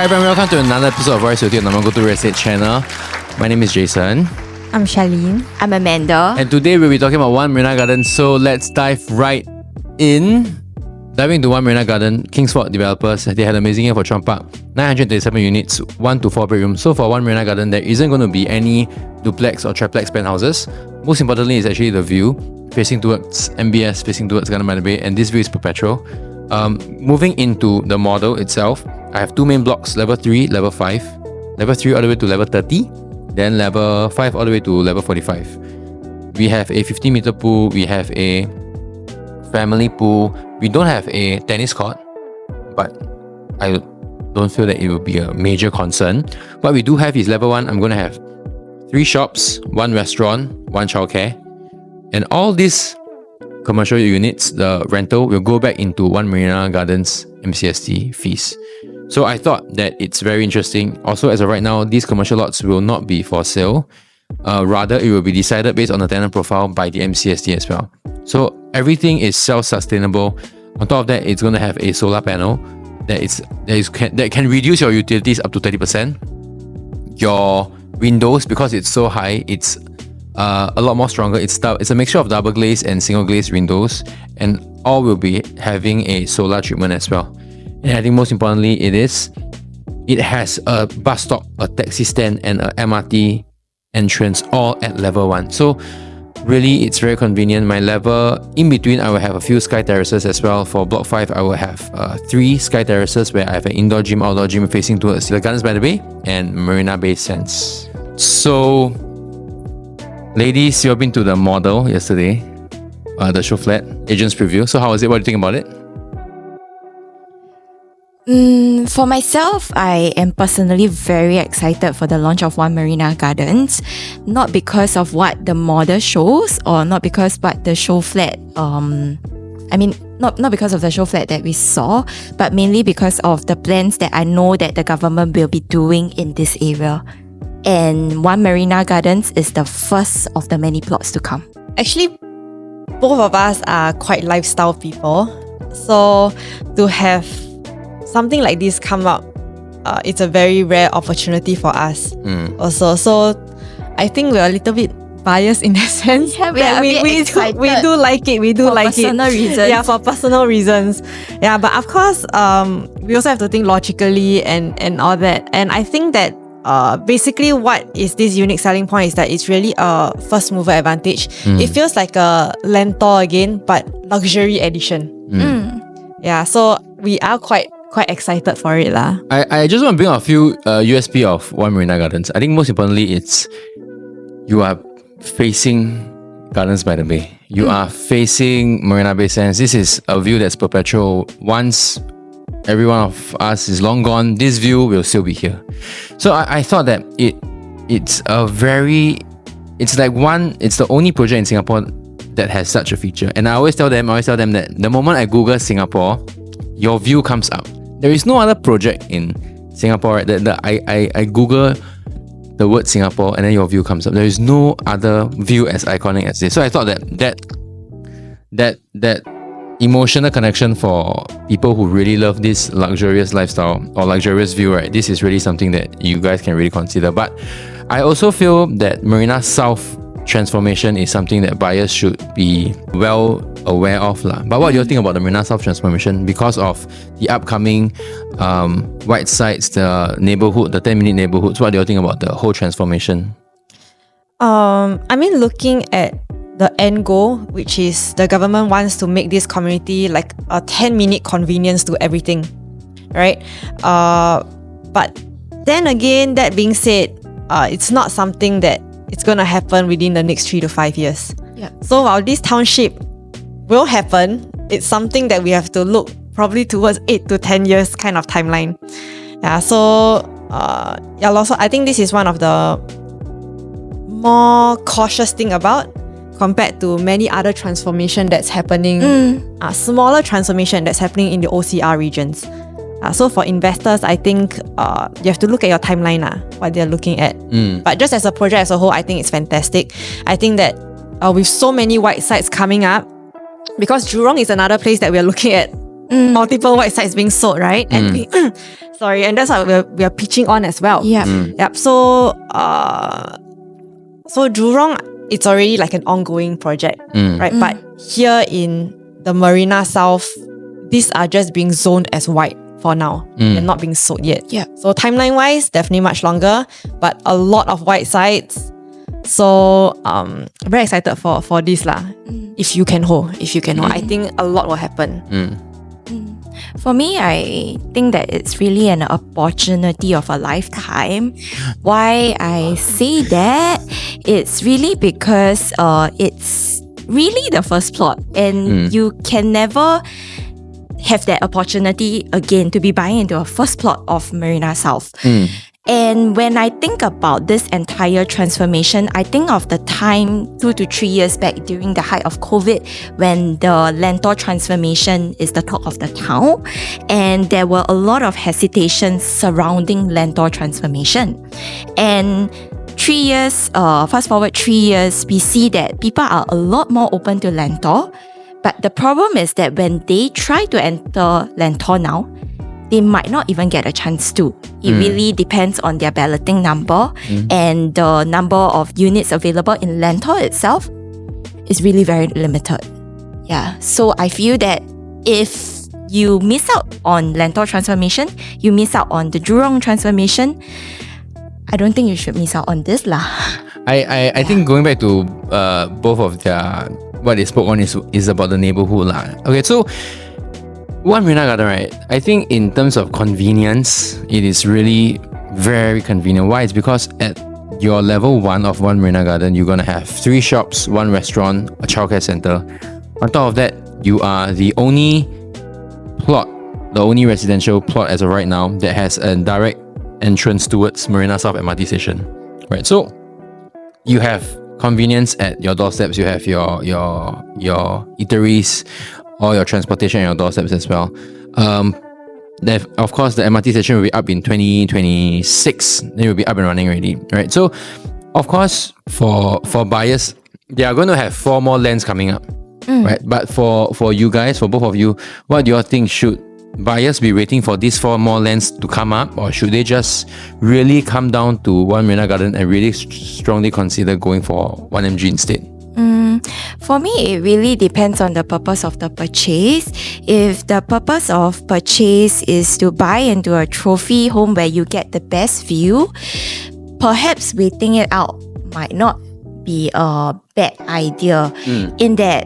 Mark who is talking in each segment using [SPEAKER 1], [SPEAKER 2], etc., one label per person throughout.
[SPEAKER 1] everyone, welcome to another episode of Voice with You on the Go to Real Estate channel. My name is Jason.
[SPEAKER 2] I'm Charlene.
[SPEAKER 3] I'm Amanda.
[SPEAKER 1] And today we'll be talking about One Marina Garden. So let's dive right in. Diving into One Marina Garden, Kingsford developers, they had an amazing year for Chuan Park. 937 units, 1 to 4 bedrooms. So for One Marina Garden, there isn't going to be any duplex or triplex penthouses. Most importantly is actually the view, facing towards MBS, facing towards Garden by the Bay, and this view is perpetual. Moving into the model itself, I have two main blocks, level 3, level 5. Level 3 all the way to level 30, then level 5 all the way to level 45. We have a 50-meter pool, we have a family pool. We don't have a tennis court, but I don't feel that it will be a major concern. What we do have is level 1, I'm going to have 3 shops, 1 restaurant, 1 childcare. And all these commercial units, the rental will go back into One Marina Gardens MCST fees. So I thought that it's very interesting. Also, as of right now, these commercial lots will not be for sale. Rather, it will be decided based on the tenant profile by the MCST as well. So everything is self-sustainable. On top of that, it's going to have a solar panel that can reduce your utilities up to 30%. Your windows, because it's so high, it's a lot more stronger. It's a mixture of double glaze and single glaze windows, and all will be having a solar treatment as well. And I think most importantly, it has a bus stop, a taxi stand, and a MRT entrance all at level 1. So really, it's very convenient. My level in between, I will have a few sky terraces as well. For block 5, I will have 3 sky terraces where I have an indoor gym, outdoor gym facing towards the Gardens by the Bay and Marina Bay Sands. So, ladies, you've been to the model yesterday, the Showflat agent's preview. So how was it? What do you think about it?
[SPEAKER 3] For myself, I am personally very excited for the launch of One Marina Gardens. Not because of what the model shows, or not because what the Showflat, not because of the Showflat that we saw, but mainly because of the plans that I know that the government will be doing in this area. And One Marina Gardens is the first of the many plots to come.
[SPEAKER 2] Actually, both of us are quite lifestyle people. So to have something like this come up, it's a very rare opportunity for us also. So I think we're a little bit biased in that sense.
[SPEAKER 3] Yeah,
[SPEAKER 2] we do like it. We do like it. For personal reasons. Yeah, for personal reasons. Yeah, but of course, we also have to think logically and all that. And I think that basically what is this unique selling point is that it's really a first mover advantage. It feels like a Lentor again, but luxury edition. Yeah, so we are quite excited for it lah.
[SPEAKER 1] I just want to bring out a few USP of One Marina Gardens. I think most importantly, it's you are facing Gardens by the Bay. You are facing Marina Bay Sands. This is a view that's perpetual. Once every one of us is long gone, this view will still be here. So I thought that it's the only project in Singapore that has such a feature. And I always tell them that the moment I Google Singapore, your view comes up. There is no other project in Singapore, right? That I Google the word Singapore and then your view comes up. There is no other view as iconic as this. So I thought that emotional connection for people who really love this luxurious lifestyle or luxurious view, right? This is really something that you guys can really consider. But I also feel that Marina South transformation is something that buyers should be well aware of lah. But what do you think about the Marina South transformation because of the upcoming white sites, the neighborhood, the 10-minute neighborhoods? What do you think about the whole transformation?
[SPEAKER 2] Looking at the end goal, which is the government wants to make this community like a 10-minute convenience to everything, right? But then again, that being said, it's not something that it's going to happen within the next 3 to 5 years.
[SPEAKER 3] Yeah.
[SPEAKER 2] So while this township will happen, it's something that we have to look probably towards 8 to 10 years kind of timeline. Yeah. So also I think this is one of the more cautious thing about compared to many other transformation that's happening, smaller transformation that's happening in the OCR regions. So for investors, I think you have to look at your timeline, what they're looking at. But just as a project as a whole, I think it's fantastic. I think that with so many white sites coming up, because Jurong is another place that we're looking at multiple white sites being sold, right? And and that's what we are pitching on as well.
[SPEAKER 3] Yeah.
[SPEAKER 2] Yep. So Jurong, it's already like an ongoing project, right? But here in the Marina South, these are just being zoned as white for now. They're not being sold yet.
[SPEAKER 3] Yeah.
[SPEAKER 2] So timeline-wise, definitely much longer, but a lot of white sites. So very excited for this lah. If you can hold. I think a lot will happen.
[SPEAKER 3] For me, I think that it's really an opportunity of a lifetime. Why I say that? It's really because it's really the first plot, and you can never have that opportunity again to be buying into a first plot of Marina South. And when I think about this entire transformation, I think of the time 2 to 3 years back during the height of COVID, when the Lentor transformation is the talk of the town, and there were a lot of hesitations surrounding Lentor transformation. And 3 years, fast forward 3 years, we see that people are a lot more open to Lentor. But the problem is that when they try to enter Lentor now, they might not even get a chance to. It really depends on their balloting number, and the number of units available in Lentor itself is really very limited. Yeah, so I feel that if you miss out on Lentor transformation, you miss out on the Jurong transformation, I don't think you should miss out on this lah.
[SPEAKER 1] I think going back to both of their, what they spoke on is about the neighborhood lah. Okay, so One Marina Garden, right? I think in terms of convenience, it is really very convenient. Why? It's because at your level 1 of One Marina Garden, you're gonna have 3 shops, 1 restaurant, a childcare center. On top of that, you are the only residential plot as of right now that has a direct entrance towards Marina South MRT station. Right. So you have convenience at your doorsteps. You have your eateries, all your transportation at your doorsteps as well. Of course, the MRT station will be up in 2026. Then it will be up and running already, right? So, of course, for buyers, they are going to have 4 more lands coming up, right? But for you guys, for both of you, what do you all think? Should buyers be waiting for these 4 more lands to come up, or should they just really come down to One Marina Garden and really strongly consider going for 1MG instead?
[SPEAKER 3] For me, it really depends on the purpose of the purchase. If the purpose of purchase is to buy into a trophy home where you get the best view, perhaps waiting it out might not be a bad idea, in that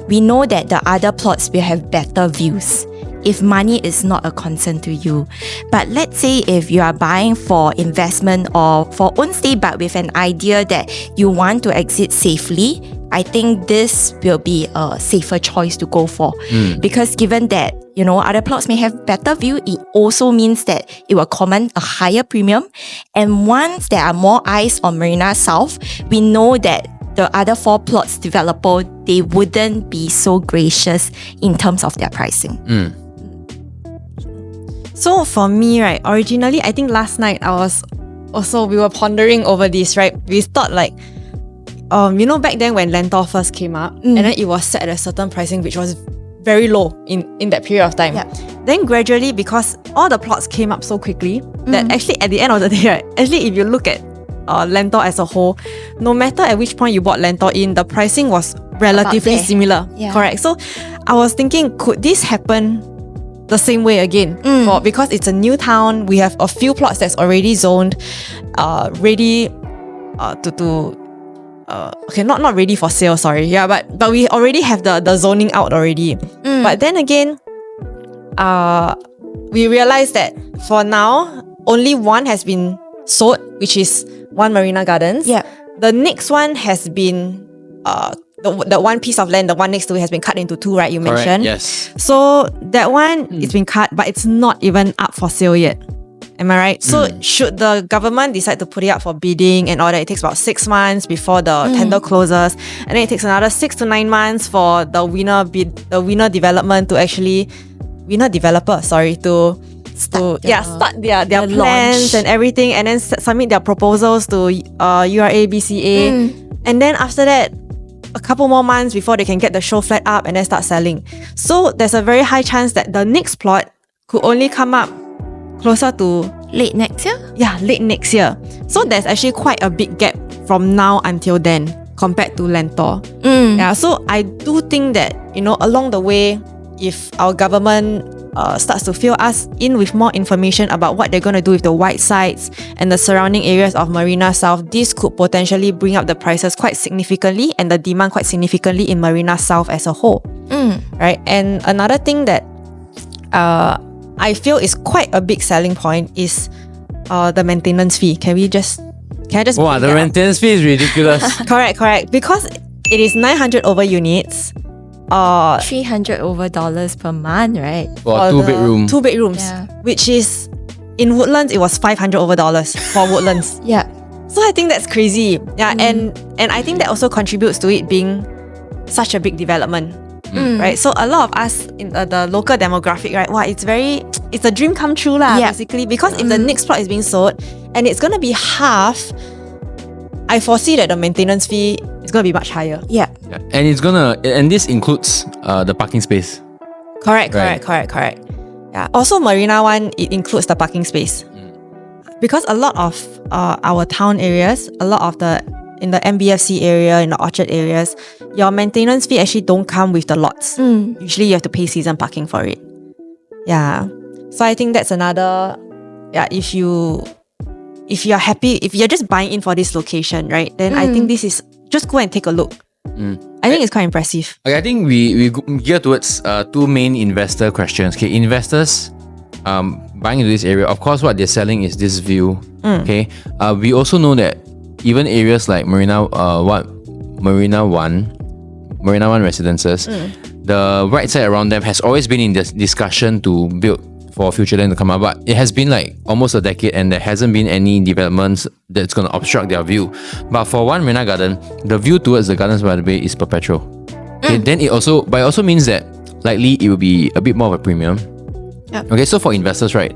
[SPEAKER 3] we know that the other plots will have better views if money is not a concern to you. But let's say if you are buying for investment or for own stay, but with an idea that you want to exit safely, I think this will be a safer choice to go for. Because given that, other plots may have better view, it also means that it will command a higher premium. And once there are more eyes on Marina South, we know that the other 4 plots developer, they wouldn't be so gracious in terms of their pricing.
[SPEAKER 2] So for me, right, originally, I think last night we were pondering over this, right? We thought like, back then when Lentor first came up, and then it was set at a certain pricing which was very low in that period of time. Then gradually, because all the plots came up so quickly, that actually at the end of the day, right, actually if you look at Lentor as a whole, no matter at which point you bought Lentor in, the pricing was relatively similar. Correct. So I was thinking, could this happen the same way again? Because it's a new town, we have a few plots that's already zoned, ready not ready for sale, sorry. Yeah, but we already have the zoning out already. But then again, we realized that for now, only one has been sold, which is One Marina Gardens. The next one has been the one piece of land, the one next to it, has been cut into 2, right? You mentioned.
[SPEAKER 1] Yes.
[SPEAKER 2] So that one, it's been cut, but it's not even up for sale yet. Am I right? So should the government decide to put it up for bidding and all that, it takes about 6 months before the tender closes, and then it takes another 6 to 9 months for the winner development to actually start their plans
[SPEAKER 3] launch
[SPEAKER 2] and everything, and then submit their proposals to URA, BCA, and then after that, a couple more months before they can get the Showflat up and then start selling. So there's a very high chance that the next plot could only come up closer to
[SPEAKER 3] Late next year?
[SPEAKER 2] late next year. So there's actually quite a big gap from now until then compared to Lentor. Yeah, so I do think that, along the way, if our government starts to fill us in with more information about what they're going to do with the white sites and the surrounding areas of Marina South, this could potentially bring up the prices quite significantly and the demand quite significantly in Marina South as a whole. Right? And another thing that I feel is quite a big selling point is the maintenance fee. Can I just
[SPEAKER 1] Wow, the maintenance fee is ridiculous.
[SPEAKER 2] Correct. Because it is 900 over units.
[SPEAKER 3] $300 over per month, right?
[SPEAKER 1] For
[SPEAKER 2] the
[SPEAKER 1] 2-bedroom.
[SPEAKER 2] 2 bedrooms.
[SPEAKER 3] Yeah.
[SPEAKER 2] Which is in Woodlands it was $500 over for Woodlands.
[SPEAKER 3] Yeah.
[SPEAKER 2] So I think that's crazy. Yeah, and I think that also contributes to it being such a big development. Right? So a lot of us in the local demographic, right? Wow, it's a dream come true lah, basically. Because if the next plot is being sold and it's gonna be half, I foresee that the maintenance fee is gonna be much higher.
[SPEAKER 3] Yeah.
[SPEAKER 1] Yeah. And this includes the parking space.
[SPEAKER 2] Correct. Yeah. Also Marina one, it includes the parking space. Because a lot of our town areas, in the MBFC area, in the Orchard areas, your maintenance fee actually don't come with the lots. Usually you have to pay season parking for it. Yeah. So I think that's another, if you're happy, if you're just buying in for this location, right, then I think this is, just go and take a look. I think it's quite impressive.
[SPEAKER 1] Okay, I think we gear towards two main investor questions. Okay, investors buying into this area, of course what they're selling is this view. Okay. We also know that even areas like Marina 1 residences, the right side around them has always been in this discussion to build for future land to come up, but it has been like almost a decade and there hasn't been any developments that's going to obstruct their view. But for one Marina Garden, the view towards the Gardens by the Bay is perpetual. Okay, then it also means that likely it will be a bit more of a premium.
[SPEAKER 2] Yep.
[SPEAKER 1] Okay, so for investors, right,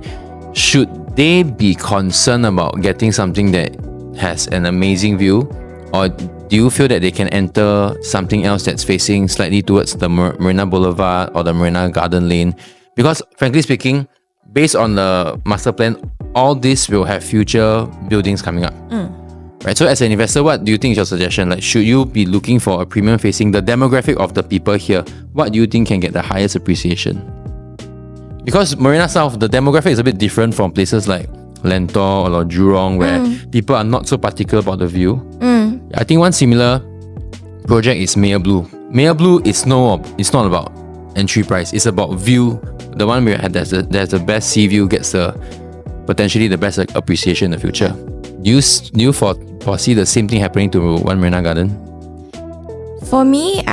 [SPEAKER 1] should they be concerned about getting something that has an amazing view, or do you feel that they can enter something else that's facing slightly towards the Marina Boulevard or the Marina Garden Lane? Because frankly speaking, based on the master plan, all this will have future buildings coming up. Right. So as an investor, what do you think is your suggestion? Like, should you be looking for a premium facing the demographic of the people here? What do you think can get the highest appreciation? Because Marina South, the demographic is a bit different from places like Lentor or Jurong, where people are not so particular about the view. I think one similar project is Mayor Blue. Mayor Blue is not about entry price. It's about view. The one we had that's the best sea view gets potentially the best appreciation in the future. Do you foresee the same thing happening to One Marina Garden?
[SPEAKER 3] For me,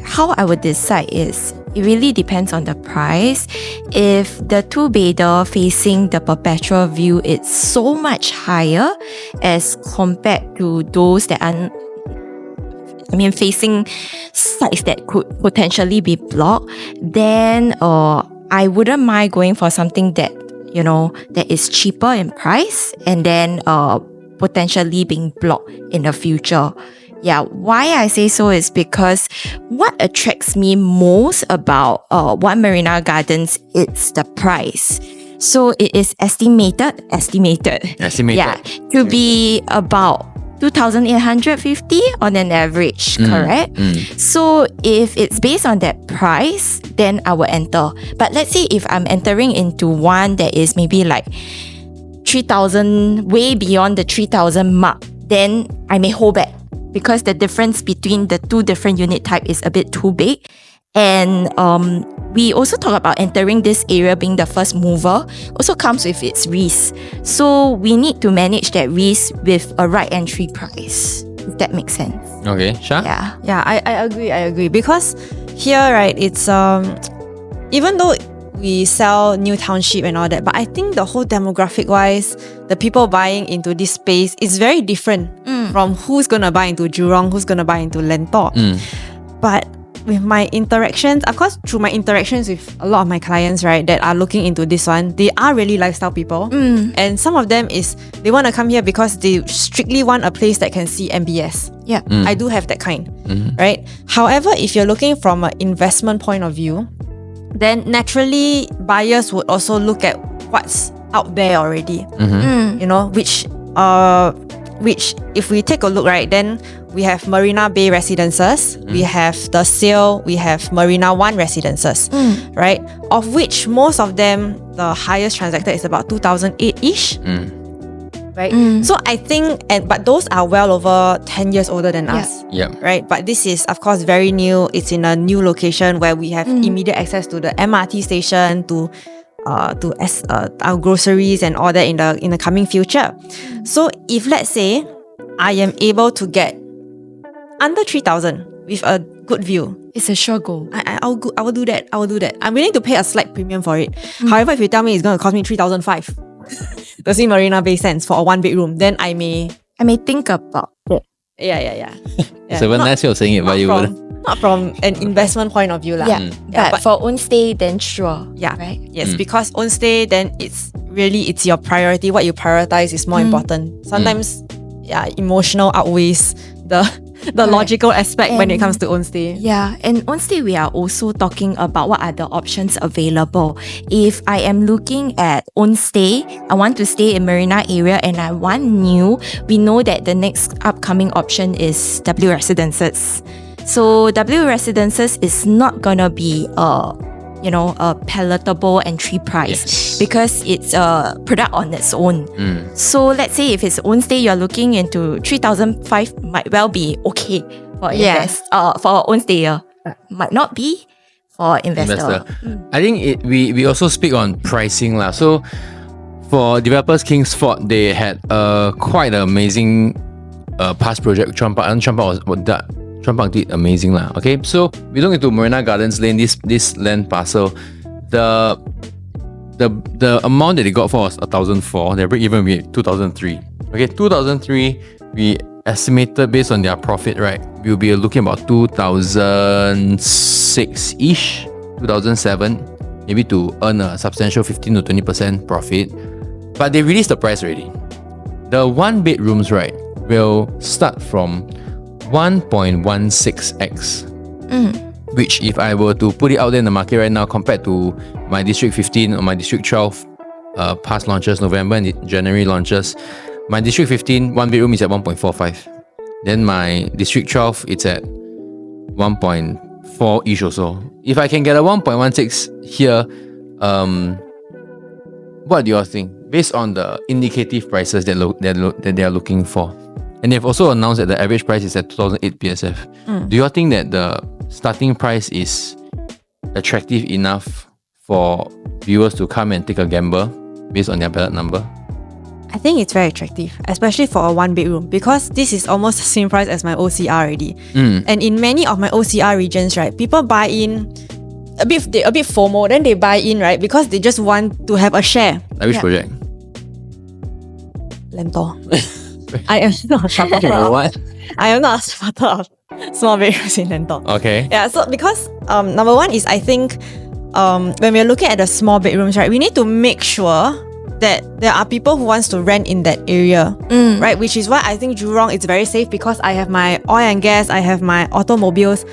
[SPEAKER 3] how I would decide is it really depends on the price. If the 2-bedder facing the perpetual view is so much higher as compared to those that are facing sites that could potentially be blocked, then I wouldn't mind going for something that that is cheaper in price and then potentially being blocked in the future. Yeah, why I say so is because what attracts me most about One Marina Gardens is the price. So it is estimated. Yeah, to be about 2,850 on an average, correct? So if it's based on that price, then I will enter. But let's say if I'm entering into one that is maybe like 3,000, way beyond the 3,000 mark, then I may hold back because the difference between the two different unit type is a bit too big. And we also talk about entering this area being the first mover also comes with its risk. So we need to manage that risk with a right entry price, if that makes sense.
[SPEAKER 1] Okay, Shah?
[SPEAKER 2] Yeah, I agree. Because here, right, it's even though we sell new township and all that, but I think the whole demographic wise, the people buying into this space is very different from who's gonna buy into Jurong, who's gonna buy into Lentor. But with my interactions, of course, through my interactions with a lot of my clients, right, that are looking into this one, they are really lifestyle people. And some of them is they want to come here because they strictly want a place that can see MBS.
[SPEAKER 3] Yeah.
[SPEAKER 2] I do have that kind, right? However, if you're looking from an investment point of view, then naturally buyers would also look at what's out there already. You know, which if we take a look, right, then we have Marina Bay Residences, we have the sale, we have Marina One Residences, right? Of which most of them, the highest transacted is about 2008-ish. Right? So I think, but those are well over 10 years older than us. Right? But this is, of course, very new. It's in a new location where we have immediate access to the MRT station, to our groceries and all that in the coming future. So if let's say I am able to get under 3,000 with a good view,
[SPEAKER 3] It's a sure goal.
[SPEAKER 2] I will do that. I'm willing to pay a slight premium for it. However, if you tell me it's going to cost me 3,500 to see Marina Bay Sands for a 1-bedroom, then I may
[SPEAKER 3] think about it.
[SPEAKER 2] Yeah.
[SPEAKER 1] So when nice you're saying it, but you would.
[SPEAKER 2] Not from an investment point of view lah.
[SPEAKER 3] But for own stay, then sure.
[SPEAKER 2] Yeah.
[SPEAKER 3] Right?
[SPEAKER 2] Yes, because own stay, then it's your priority. What you prioritize is more important. Sometimes, emotional outweighs the logical aspect when it comes to own stay.
[SPEAKER 3] Yeah, and on stay we are also talking about what are the options available. If I am looking at own stay, I want to stay in Marina area and I want new, we know that the next upcoming option is W Residences. So W Residences is not gonna be a palatable entry price because it's a product on its own. So let's say if it's own stay, you're looking into 3,500 might well be okay for for own stayer. Might not be for investor.
[SPEAKER 1] I think we also speak on pricing lah. So for developers Kingsford, they had quite an amazing past project. Trump did amazing lah. Okay, so we look into Marina Gardens Lane, this land parcel. The amount that they got for was 1,004. Their break even be 2,003. Okay, 2,003 we estimated based on their profit, right? We'll be looking about 2006-ish, 2007, maybe to earn a substantial 15 to 20% profit. But they released the price already. The 1-bedrooms, right, will start from 1.16x, which if I were to put it out there in the market right now compared to my District 15 or my District 12 past launches, November and January launches, my District 15 1-bedroom is at 1.45. Then my District 12 it's at 1.4-ish or so. If I can get a 1.16 here, what do you all think? Based on the indicative prices that they are looking for. And they've also announced that the average price is at 2008 PSF. Do you all think that the starting price is attractive enough for viewers to come and take a gamble based on their ballot number?
[SPEAKER 2] I think it's very attractive, especially for a 1-bedroom, because this is almost the same price as my OCR already. And in many of my OCR regions, right, people buy in a bit FOMO, then they buy in, right, because they just want to have a share.
[SPEAKER 1] Like which project?
[SPEAKER 2] Lentor. I am not a supporter of
[SPEAKER 1] what?
[SPEAKER 2] I am not a supporter of small bedrooms in Lentor.
[SPEAKER 1] Okay.
[SPEAKER 2] Yeah, so because number one is I think when we're looking at the small bedrooms, right, we need to make sure that there are people who wants to rent in that area, right? Which is why I think Jurong is very safe because I have my oil and gas, I have my automobiles,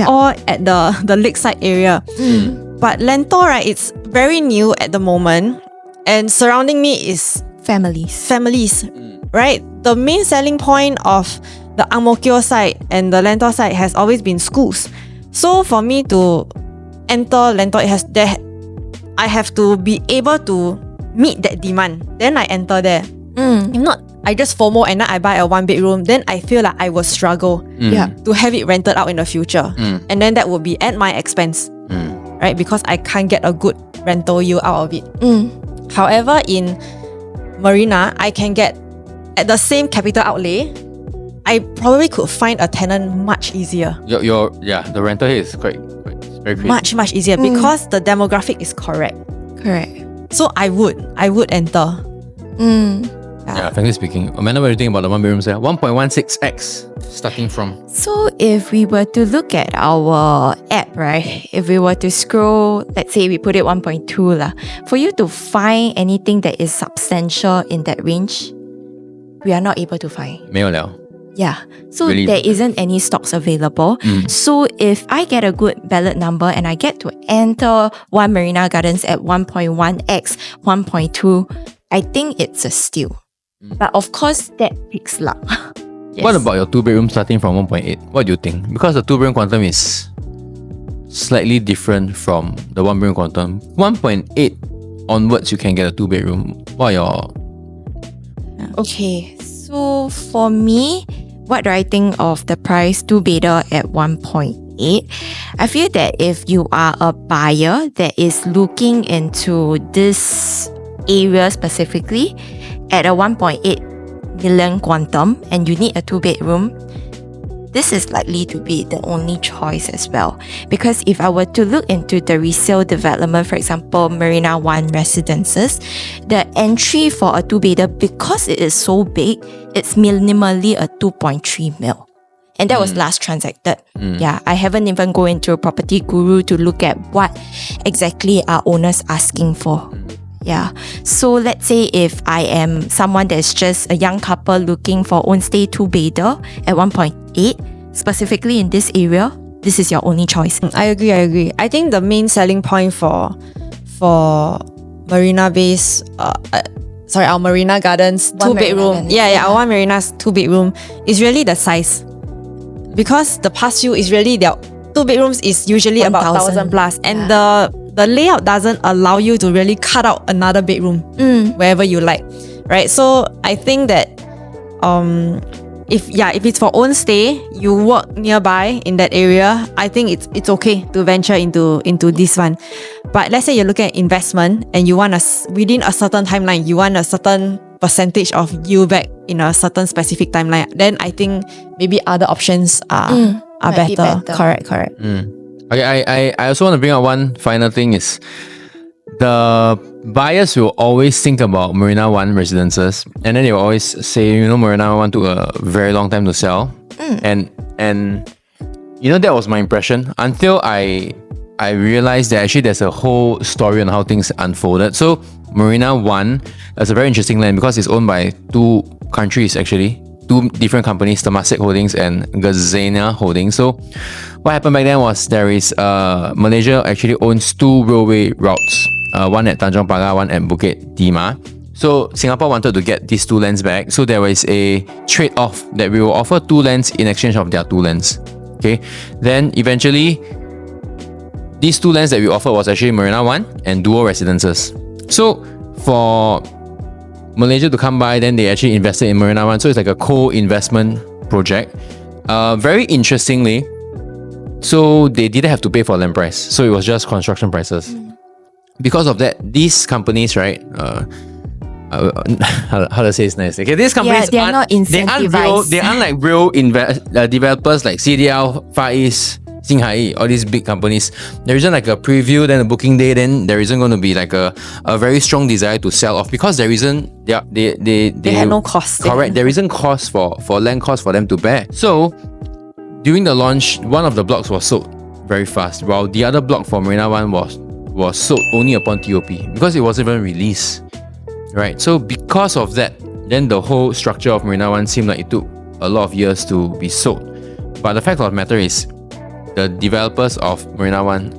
[SPEAKER 2] all at the lakeside area. But Lentor, right, it's very new at the moment, and surrounding me is families, right? The main selling point of the Ang Mo Kio side and the Lentor side has always been schools. So for me to enter Lentor, I have to be able to meet that demand. Then I enter there. If not, I just FOMO and then I buy a 1-bedroom. Then I feel like I will struggle to have it rented out in the future. And then that would be at my expense, right? Because I can't get a good rental yield out of it. However, in Marina, I can get at the same capital outlay, I probably could find a tenant much easier.
[SPEAKER 1] The rental here is quite very crazy.
[SPEAKER 2] Much easier because the demographic is correct.
[SPEAKER 3] Correct.
[SPEAKER 2] So I would enter.
[SPEAKER 1] Yeah, frankly speaking, Amanda, what do you think about the one bedrooms there? 1.16x starting from.
[SPEAKER 3] So if we were to look at our app, right? If we were to scroll, let's say we put it 1.2 lah, for you to find anything that is substantial in that range, we are not able to find.
[SPEAKER 1] 没有了.
[SPEAKER 3] Yeah. So
[SPEAKER 1] Really?
[SPEAKER 3] there isn't any stocks available. So if I get a good ballot number and I get to enter One Marina Gardens at 1.1x, 1.2, I think it's a steal. But of course, that takes luck. Yes.
[SPEAKER 1] What about your 2-bedroom starting from 1.8? What do you think? Because the 2-bedroom quantum is slightly different from the 1-bedroom quantum. 1.8 onwards, you can get a 2-bedroom. What are your...
[SPEAKER 3] Okay, so for me, what do I think of the price 2-bedder at 1.8? I feel that if you are a buyer that is looking into this area specifically at a 1.8 million quantum and you need a 2-bedroom, this is likely to be the only choice as well. Because if I were to look into the resale development, for example, Marina One Residences, the entry for a 2-bedder, because it is so big, it's minimally a 2.3 mil. And that was last transacted. Yeah, I haven't even gone into Property Guru to look at what exactly are owners asking for. Yeah. So let's say if I am someone that's just a young couple looking for own stay 2-bedder at 1.8, specifically in this area, this is your only choice.
[SPEAKER 2] I agree. I think the main selling point for Marina Bay's our Marina Gardens
[SPEAKER 3] One
[SPEAKER 2] 2-bedroom.
[SPEAKER 3] Marina
[SPEAKER 2] Our One Marina's 2-bedroom is really the size. Because the past few is really their 2 bedrooms is usually about 1,000 plus, and the layout doesn't allow you to really cut out another bedroom wherever you like, right? So I think that if it's for own stay, you work nearby in that area, I think it's okay to venture into this one. But let's say you're looking at investment and you want within a certain timeline, you want a certain percentage of yield back in a certain specific timeline, then I think maybe other options are better. Correct.
[SPEAKER 1] Okay, I also want to bring up one final thing is the buyers will always think about Marina One Residences, and then they will always say, Marina One took a very long time to sell. And that was my impression until I realized that actually there's a whole story on how things unfolded. So Marina One is a very interesting land because it's owned by 2 countries actually. 2 different companies, Temasek Holdings and Gazania Holdings. So what happened back then was Malaysia actually owns 2 railway routes, one at Tanjong Pagar, one at Bukit Timah. So Singapore wanted to get these 2 lands back. So there was a trade-off that we will offer 2 lands in exchange of their 2 lands. Okay. Then eventually, these 2 lands that we offered was actually Marina One and Duo Residences. So for Malaysia to come by, then they actually invested in Marina One. So it's like a co-investment project. Very interestingly, so they didn't have to pay for land price. So it was just construction prices. Because of that, these companies, right? How to say it's nice? Okay, these companies
[SPEAKER 3] they are not incentivized.
[SPEAKER 1] They aren't like real developers like CDL, Far East, Singhai, all these big companies. There isn't like a preview, then a booking day, then there isn't going to be like a very strong desire to sell off because there isn't they
[SPEAKER 2] had no cost.
[SPEAKER 1] Correct. There isn't cost for land cost for them to bear. So during the launch, one of the blocks was sold very fast, while the other block for Marina One was sold only upon TOP because it wasn't even released. Right. So because of that, then the whole structure of Marina One seemed like it took a lot of years to be sold. But the fact of the matter is, the developers of Marina One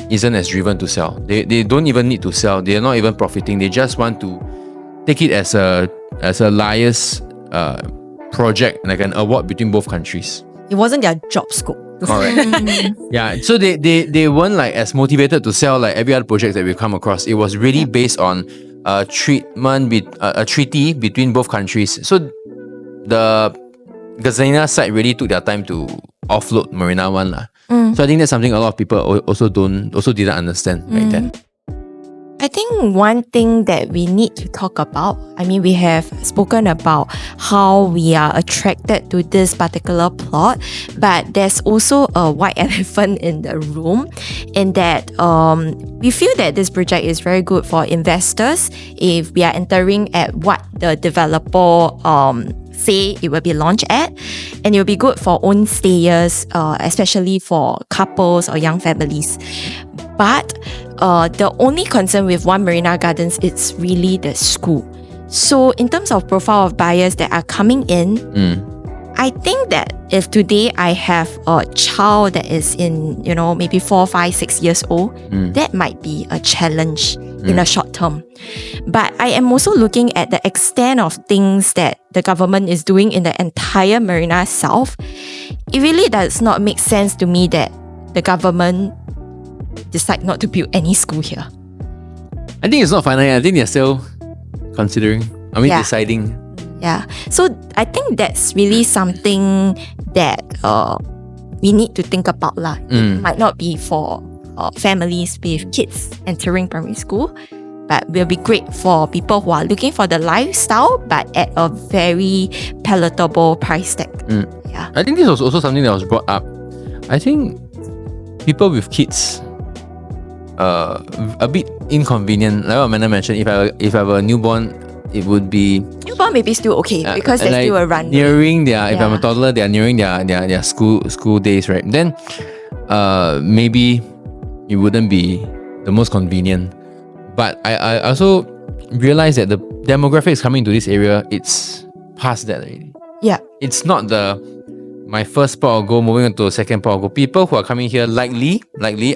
[SPEAKER 1] isn't as driven to sell. They don't even need to sell. They're not even profiting. They just want to take it as a liaise project, like an award between both countries.
[SPEAKER 2] It wasn't their job scope.
[SPEAKER 1] Correct. Yeah. So they weren't like as motivated to sell like every other project that we've come across. It was really based on a treaty between both countries. So the Gazania side really took their time to offload Marina One. So I think that's something a lot of people also didn't understand back then.
[SPEAKER 2] I
[SPEAKER 3] I think one thing that we need to talk about, I mean, we have spoken about how we are attracted to this particular plot, but there's also a white elephant in the room in that we feel that this project is very good for investors if we are entering at what the developer say it will be launched at, and it will be good for own stayers, especially for couples or young families. But the only concern with One Marina Gardens is really the school. So in terms of profile of buyers that are coming in, I think that if today I have a child that is in, maybe 4, 5, 6 years old, that might be a challenge in a short term. But I am also looking at the extent of things that the government is doing in the entire Marina South. It really does not make sense to me that the government decide not to build any school here.
[SPEAKER 1] I think it's not final. I think they're still considering. Deciding.
[SPEAKER 3] Yeah. So I think that's really something that we need to think about lah. It might not be for families with kids entering primary school, but will be great for people who are looking for the lifestyle but at a very palatable price tag. Yeah.
[SPEAKER 1] I think this was also something that was brought up. I think people with kids a bit inconvenient. Like what Amanda mentioned, if I have a newborn, it would be
[SPEAKER 3] newborn maybe still okay because there's still a run.
[SPEAKER 1] Nearing their if I'm a toddler, they are nearing their school days, right? Then maybe it wouldn't be the most convenient. But I also realized that the demographics coming to this area, it's past that already.
[SPEAKER 3] Yeah.
[SPEAKER 1] It's not my first spot of go moving on to a second spot of go. People who are coming here likely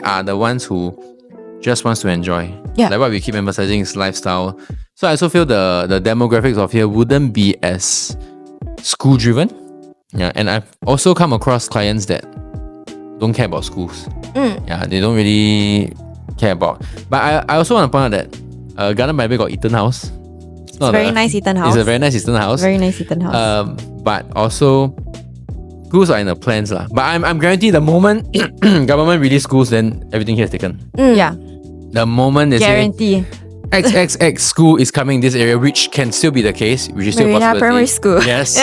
[SPEAKER 1] are the ones who just wants to enjoy.
[SPEAKER 3] Yeah.
[SPEAKER 1] Like what we keep emphasizing is lifestyle. So I also feel the demographics of here wouldn't be as school driven. Yeah. And I've also come across clients that don't care about schools. Yeah, they don't really care about. But I also want to point out that Garden by Bay got Eaton House. It's
[SPEAKER 2] a very nice Eaton House.
[SPEAKER 1] It's a very nice Eaton House.
[SPEAKER 2] Very nice Eaton House.
[SPEAKER 1] But also schools are in the plans lah. But I'm guaranteed the moment government release schools, then everything here is taken.
[SPEAKER 2] Yeah.
[SPEAKER 1] The moment they
[SPEAKER 2] Guarantee.
[SPEAKER 1] say XXX school is coming this area, which can still be the case, which is still a
[SPEAKER 3] Marina
[SPEAKER 1] possibility.
[SPEAKER 3] Primary School.
[SPEAKER 1] Yes.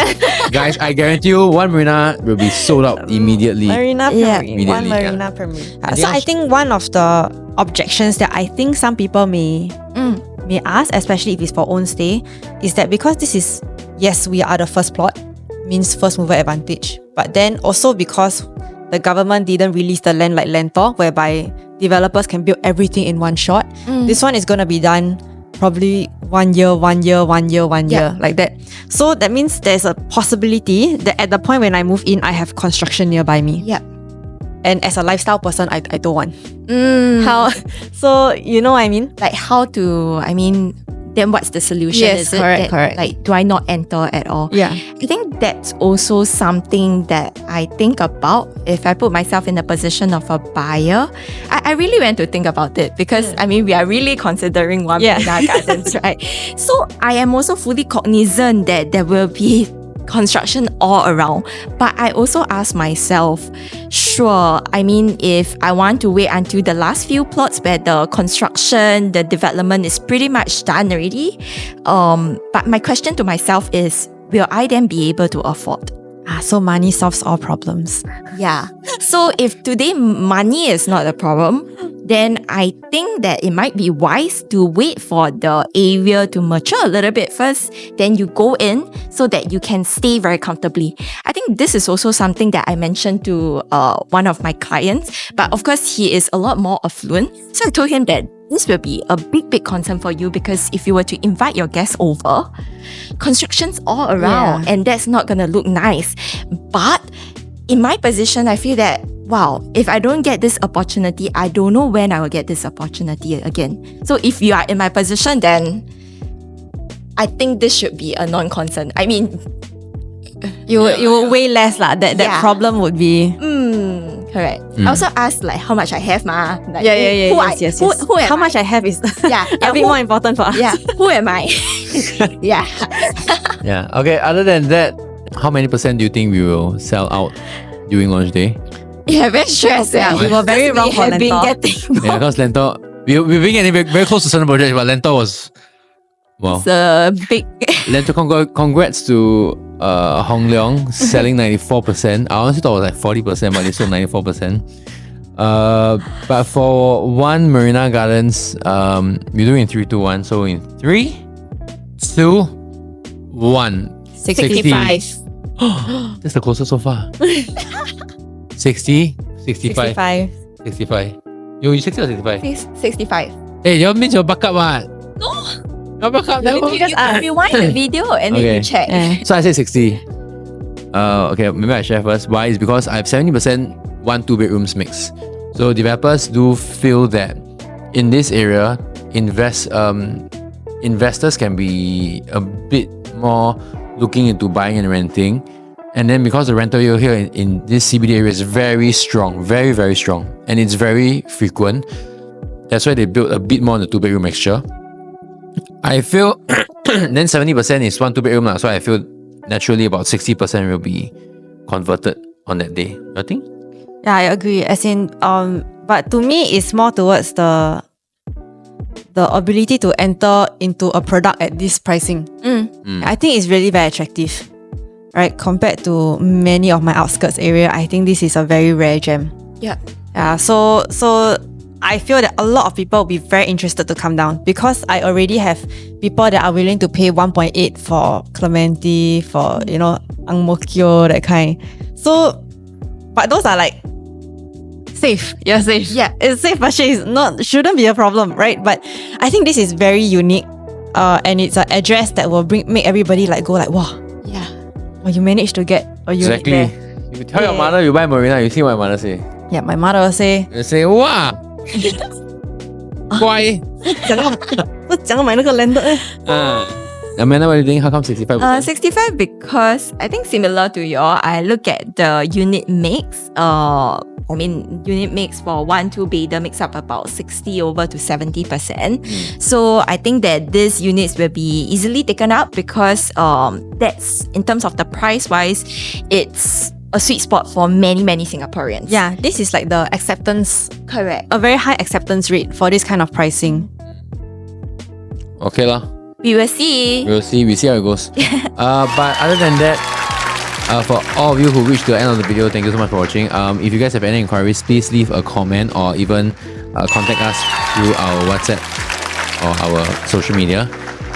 [SPEAKER 1] Guys, I guarantee you One Marina will be sold out immediately.
[SPEAKER 2] Marina Primary.
[SPEAKER 1] Immediately,
[SPEAKER 2] One Marina Primary.
[SPEAKER 1] think
[SPEAKER 2] So I think one of the objections that I think some people may ask, especially if it's for own stay, is that because this is, yes, we are the first plot, means first mover advantage. But then also because the government didn't release the land like Lentor, whereby developers can build everything in one shot. This one is going to be done probably 1 year, like that. So that means there's a possibility that at the point when I move in, I have construction nearby me.
[SPEAKER 3] Yeah.
[SPEAKER 2] And as a lifestyle person, I don't want. How? So, you know what I mean?
[SPEAKER 3] Like how to, then what's the solution?
[SPEAKER 2] Yes,
[SPEAKER 3] Is
[SPEAKER 2] correct,
[SPEAKER 3] it that,
[SPEAKER 2] correct.
[SPEAKER 3] Like, do I not enter at all?
[SPEAKER 2] Yeah.
[SPEAKER 3] I think that's also something that I think about if I put myself in the position of a buyer. I really went to think about it because, we are really considering One Marina Gardens, right? So I am also fully cognizant that there will be construction all around. But I also ask myself, sure, if I want to wait until the last few plots where the construction, the development is pretty much done already. But my question to myself is, will I then be able to afford?
[SPEAKER 2] So money solves all problems.
[SPEAKER 3] Yeah. So if today money is not a problem, then I think that it might be wise to wait for the area to mature a little bit first. Then you go in so that you can stay very comfortably. I think this is also something that I mentioned to one of my clients. But of course, he is a lot more affluent. So I told him that this will be a big concern for you because if you were to invite your guests over, construction's all around and that's not going to look nice. But in my position, I feel that, wow, if I don't get this opportunity, I don't know when I will get this opportunity again. So if you are in my position, then I think this should be a non-concern.
[SPEAKER 2] You will weigh less lah. That problem would be
[SPEAKER 3] correct. I also asked like how much I have ma. Like,
[SPEAKER 2] Yes.
[SPEAKER 3] Who am
[SPEAKER 2] How much I have is a bit
[SPEAKER 3] who-
[SPEAKER 2] more important for us.
[SPEAKER 3] Yeah, who am I? Yeah.
[SPEAKER 1] Yeah. Okay, other than that, how many % do you think we will sell out during launch day?
[SPEAKER 3] Yeah, very stressed.
[SPEAKER 2] We were very wrong for
[SPEAKER 3] have been
[SPEAKER 2] Lentor.
[SPEAKER 3] getting
[SPEAKER 1] Yeah, because Lentor, We're being getting very close to certain projects, but Lento was wow.
[SPEAKER 3] It's a big.
[SPEAKER 1] Lento, congrats to Hong Leong selling 94%. I honestly thought it was like 40%, but they sold 94%. But for One Marina Gardens, we do in 3, 2, 1. So in 3, 2, 1.
[SPEAKER 3] 65.
[SPEAKER 1] That's the closest so far. 60, 65.
[SPEAKER 2] 65.
[SPEAKER 1] 65. You 60 or 65?
[SPEAKER 3] 65.
[SPEAKER 1] Hey, you means you're back up, what?
[SPEAKER 3] No.
[SPEAKER 1] You're back up.
[SPEAKER 3] You can rewind the video and then you check.
[SPEAKER 1] So I say 60. Okay, maybe I share first. Why? Is because I have 70% 1-2 bedrooms mix. So developers do feel that in this area, investors can be a bit more looking into buying and renting. And then because the rental yield here in this CBD area is very strong, very, very strong, and it's very frequent, that's why they built a bit more on the 2-bedroom mixture. I feel then 70% is 1-2 bedroom, so I feel naturally about 60% will be converted on that day. I think.
[SPEAKER 2] Yeah, I agree. As in, but to me, it's more towards the ability to enter into a product at this pricing. I think it's really very attractive, right? Compared to many of my outskirts area, I think this is a very rare gem.
[SPEAKER 3] Yeah.
[SPEAKER 2] Yeah. So I feel that a lot of people will be very interested to come down because I already have people that are willing to pay 1.8 for Clementi, for Ang Mo Kio, that kind. So, but those are like safe. Yeah, safe.
[SPEAKER 3] Yeah.
[SPEAKER 2] It's safe purchase. Shouldn't be a problem, right? But I think this is very unique, and it's an address that will make everybody like go like, wow.
[SPEAKER 3] Yeah.
[SPEAKER 2] Oh, you managed to get a unit
[SPEAKER 1] Exactly.
[SPEAKER 2] there.
[SPEAKER 1] If you tell your mother you buy Marina, you see what my mother say.
[SPEAKER 2] Yeah, my mother will say,
[SPEAKER 1] You say, wow. 乖.
[SPEAKER 2] 不讲买那个 landed 欸
[SPEAKER 1] Amanda, what do you think? How come 65%?
[SPEAKER 3] 65 because I think similar to your, I look at the unit mix. Unit mix for 1-2 bedder makes up about 60 over to 70%. So I think that these units will be easily taken up because that's in terms of the price wise, it's a sweet spot for many Singaporeans.
[SPEAKER 2] Yeah, this is like the acceptance,
[SPEAKER 3] Correct.
[SPEAKER 2] a very high acceptance rate for this kind of pricing.
[SPEAKER 1] Okay lah.
[SPEAKER 3] We will see.
[SPEAKER 1] We see how it goes. But other than that, for all of you who reached the end of the video, thank you so much for watching. If you guys have any inquiries, please leave a comment or even contact us through our WhatsApp or our social media.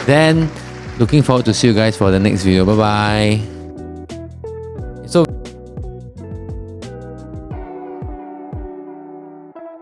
[SPEAKER 1] Then, looking forward to see you guys for the next video. Bye bye.